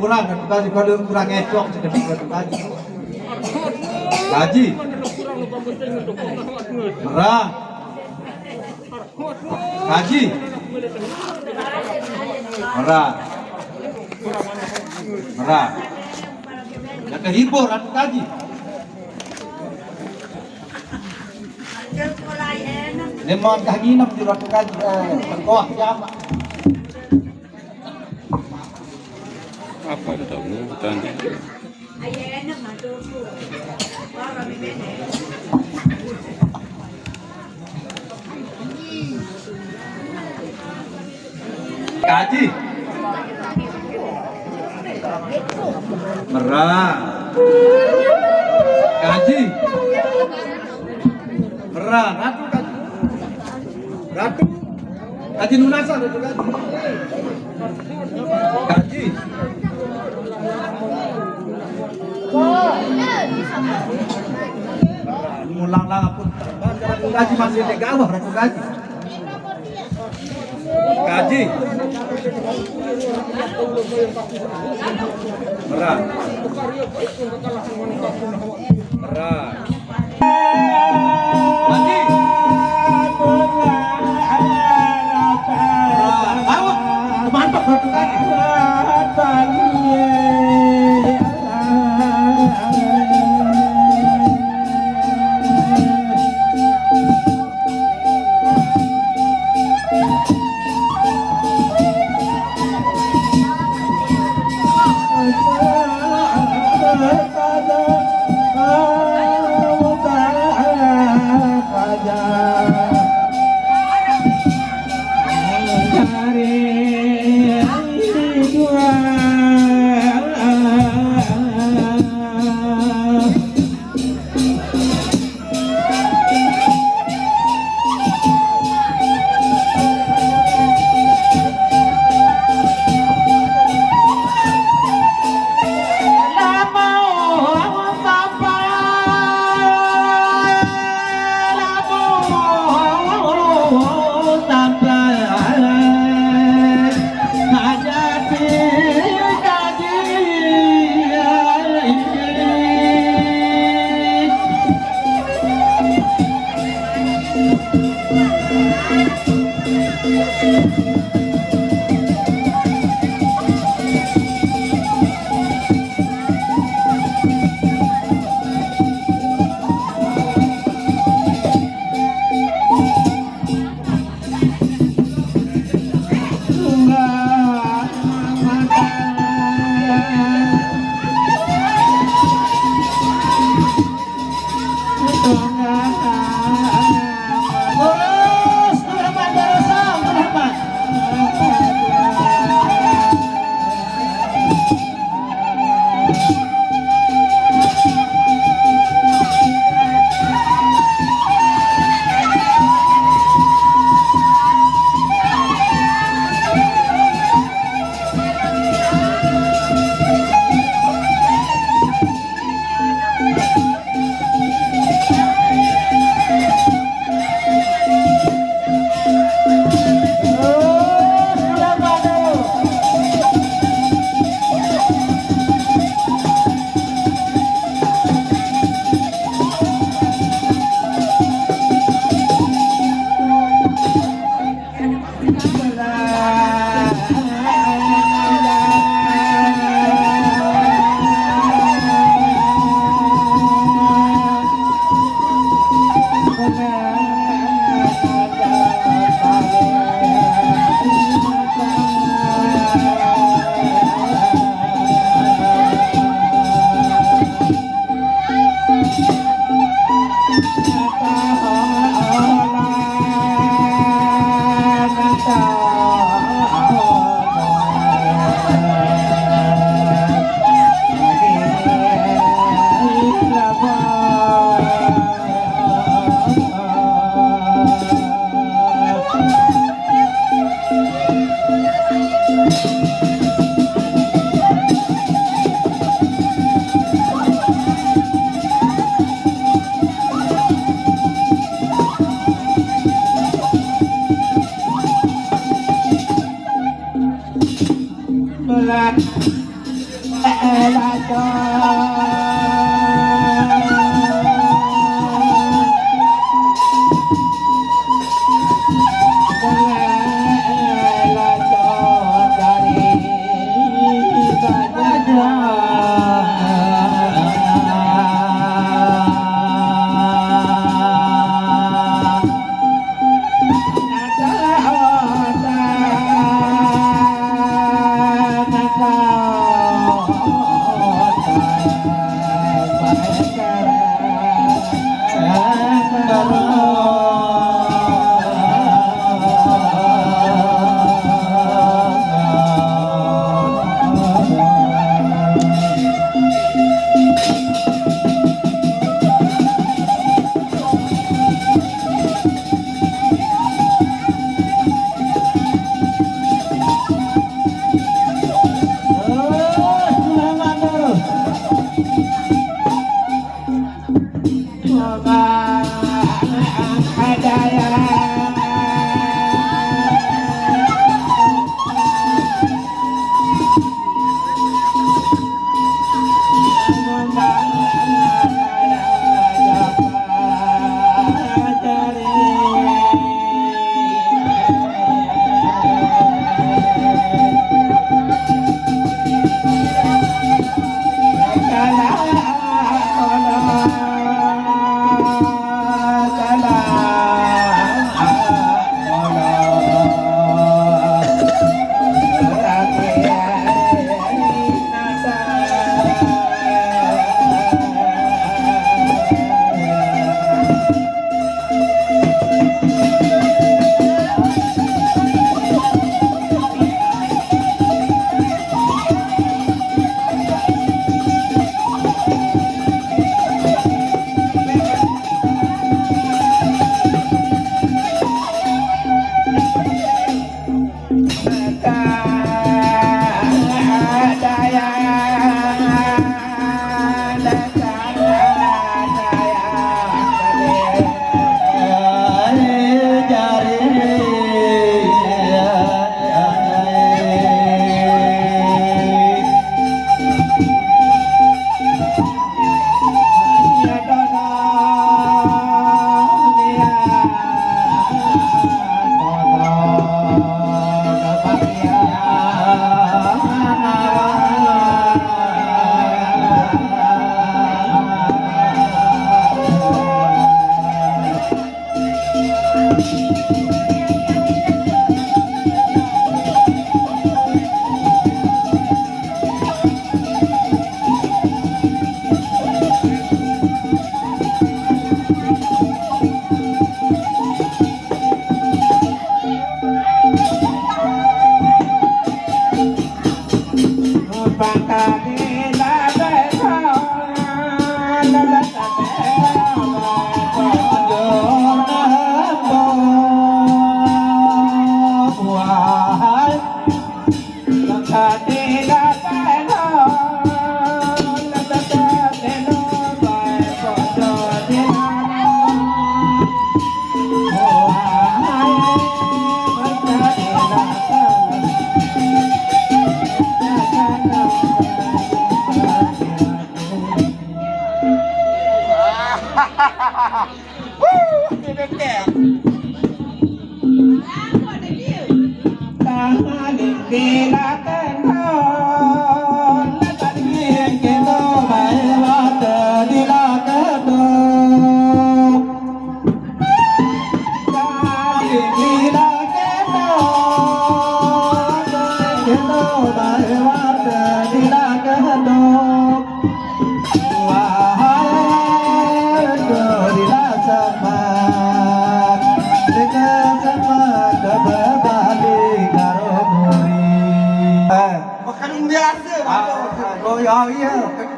kurang Ratu Kaji kalau kurang ecok sudah Ratu Kaji. Kaji. Merah. Kaji. Merah. Merah. Yang kehibur Ratu Kaji. Lemon kahinap di Ratu Kaji. Terkoh siapa? Apa itu tanya? Kaji. Merah. Kaji. Merah. Ratu Kaji. Ratu. Kaji Nunasa Ratu Kaji. Kaji. Ngulang-lang pun Ratu Kaji masih di gawah Ratu Kaji. Kaji. Merah. Merah. Kaji. Bawa. Mantap Ratu Kaji.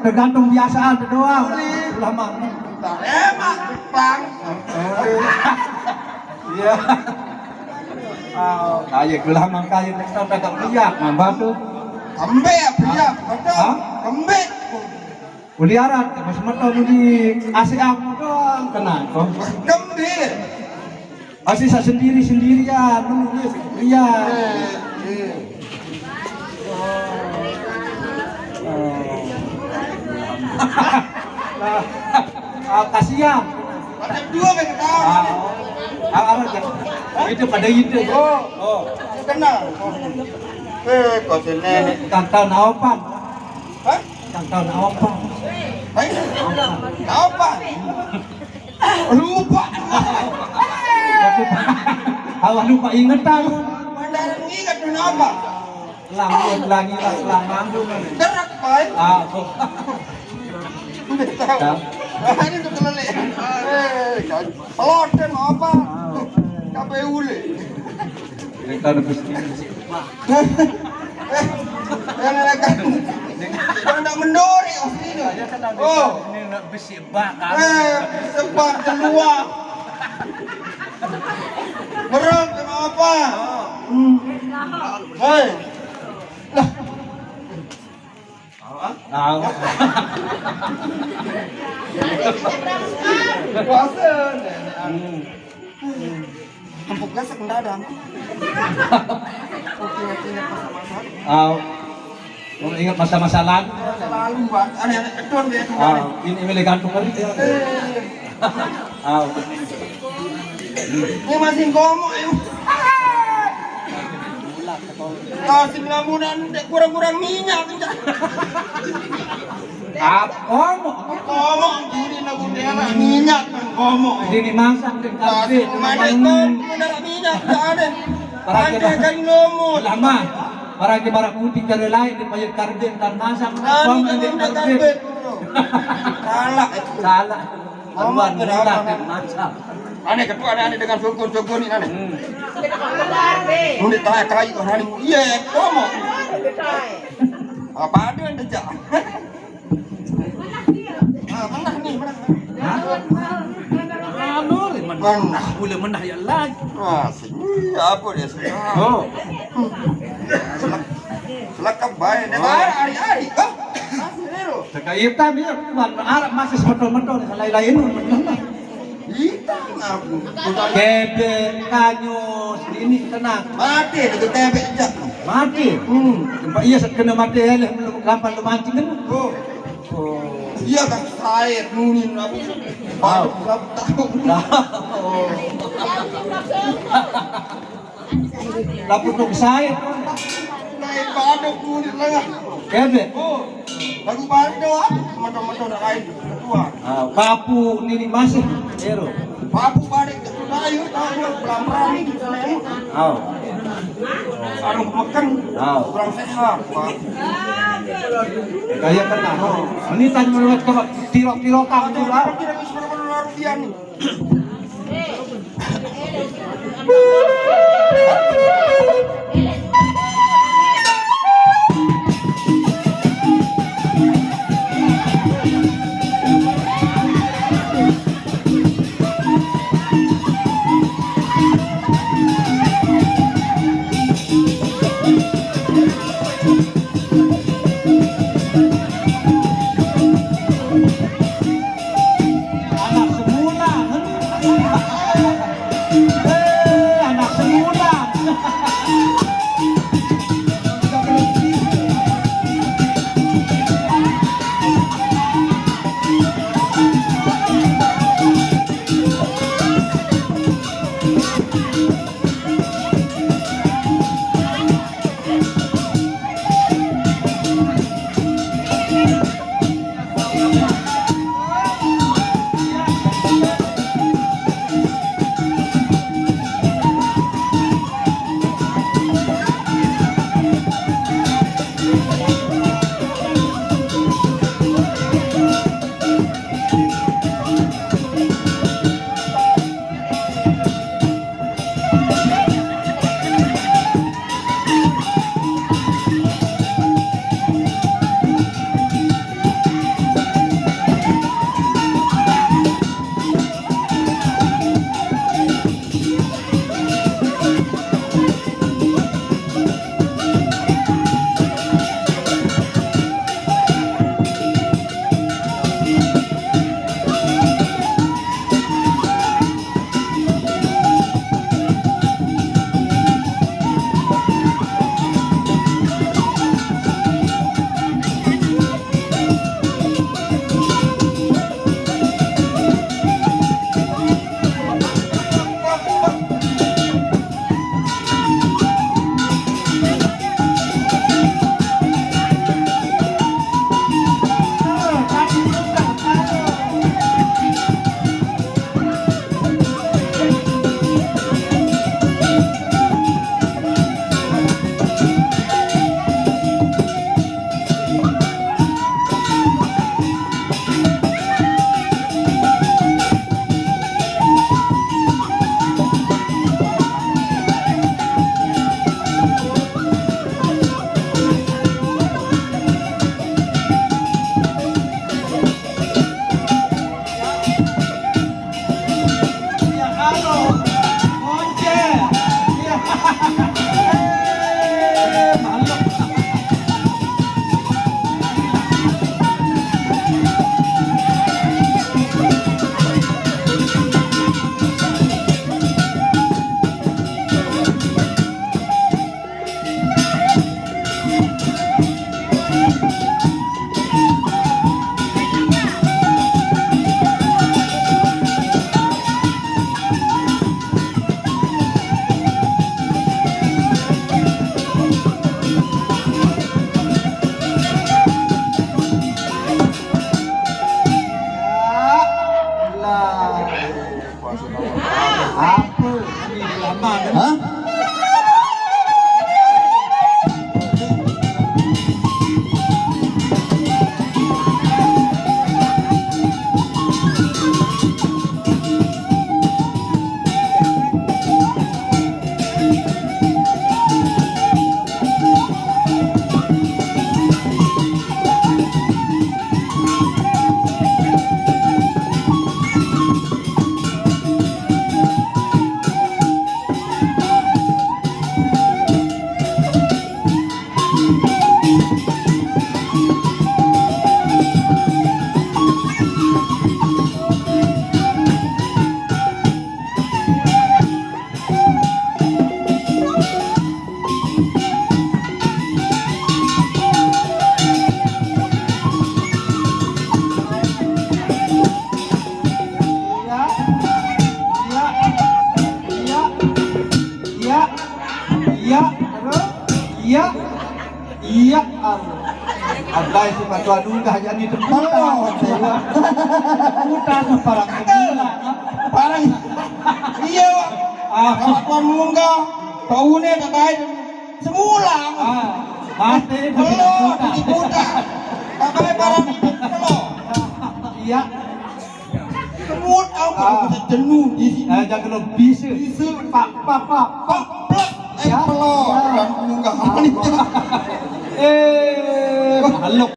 Tergantung biasaan doang. Lama. Emak Jepang. Iya. Kaya gelamang kaya kita dagang liak nambah tuh. Kembe pria, betul. Kembe. Uliaran, mas meton di ASEAN doang kena kok. Kembe. Sisa sendiri-sendirian nulis. Iya. Kasihan. Macam dua kan ketawa. Itu pada ide. Oh, kenal. Kau sini. Kang tahu naopan. Hah? Kang tahu naopan. Hai? Apa? Lupa. Awak lupa ingatan. Mandarin ingat kenapa? Lambat lagi lama Derak, Pak. Udah tahu. Ini tuh kelele. Peloten apa? KPU le. Kita udah mesti. Yang kan. Tidak mendori ini. Oh. Ini nak besi bakar. Sebab keluar. Merem kenapa? Hei. Tahu. Puasa. Empuk gasak mendadak. Oke, Mau ingat masa-masa lalu. lalu, Pak. Anak-anak kedon dia kemarin. Ini milik gantung kan? Ini masih ngomong ya. Kasih lamunan kurang-kurang minyak. Ngomong jadi lagu dia minyak ngomong. Ini masak dan Kasih mana minyak tak ada. Pakai kain lumut. Lama. Para ke barak putih dari lain di payung karbit dan masak. Salah. Awan mulat dan masak. Aneh ketua aneh dengan sukun-sukun ini aneh. Nulit tahu kayu orang ini. Iya, ngomong. Apa ada yang dejak? Menah nih, menah. Menah. Boleh menah ya lagi. Apa dia sudah? Oh. Selakap baik. Dia baik hari-hari. Sekaitan dia tuan Arab masih sementol-mentol lain-lain. Hitam aku. Bebek, kanyus, ini tenang. Mati dia tebek jak. Mati. Tempat iya kena mati ya, belum gampang lu mancing kan. Oh. Iya kan air nunin aku. Baru tahu. Lapor dong saya. Naik baduk nunin lengah. Bebek. Oh. Lagu baduk ah. Macam-macam nak air ketua. Papu ini masih. Ero. Papu baduk ketua ayo tahu pelan-pelan itu nemu. Sarung makan. Kurang sehat, Pak. Kayak kan ini tadi menurut coba tiro-tiro kamu dulu. Kira-kira seberapa rupiah nih? Anak semula. lama kan? Hah? Iya, ada itu matu adu dah jadi Halo, putar parang semula. parang iya Pak. Kalau tuan munggah tahunya terkait semula. Mati Halo, di putar. Pakai parang halo. Iya. Semut aku bisa jenuh di sini. Jangan lebih sih. Pak. Ya, halo. Dan munggah apa nih? Balok.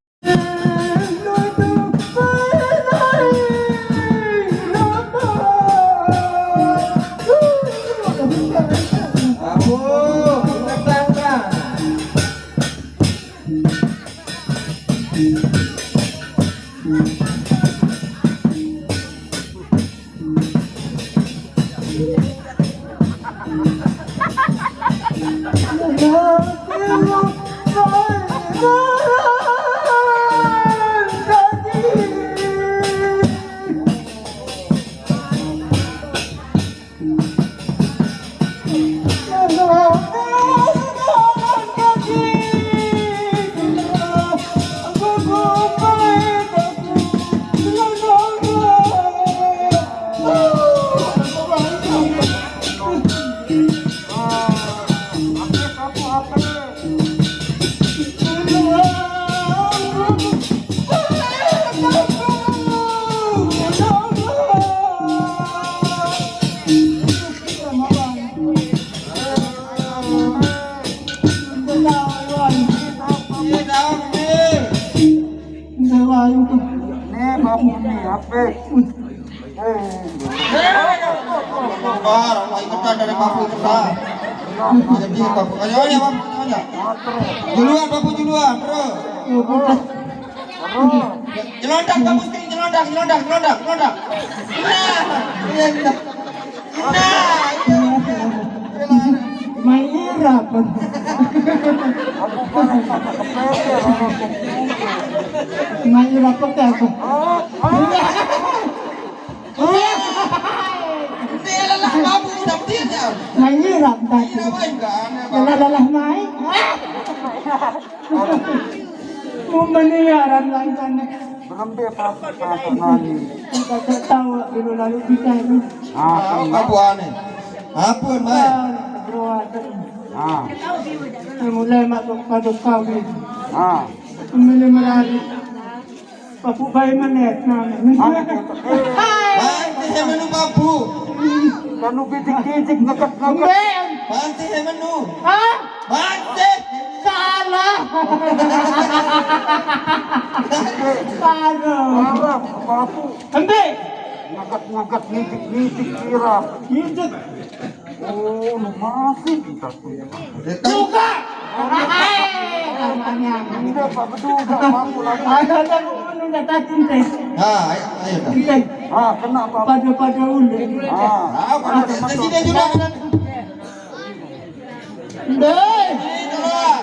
Dari bapu kita. Jadi bapu ayo ya bang, ayo. Duluan bapu duluan, bro. Jelondak bapu sekali jelondak. Nah, iya. Maira pun. Maira pakai aku. Lah bapu udah tidak. Maira tak. Tidak baik kan? Lalah mai. Mau meniaran langkan. Berhenti apa nani? Kita tahu dulu lalu kita itu. Bapu aneh. Apa mai? Mulai masuk pada kawin. Memilih merari. Papu bayi menet nama. Banti menu bapu. Kanu bidik-bidik ngeket. Banti menu. Hah? Banti. Salah. Salah. Bapu Henti. ngeket nitik kira. Hidup. Oh, nu masih kita punya. Buka. Namanya. Tidak Pak Beduga bapu lagi. Ada yang datang teh. Ayo dah. Teh. Kena Pak. Pada ule. Presiden juga. Deh. Itulah.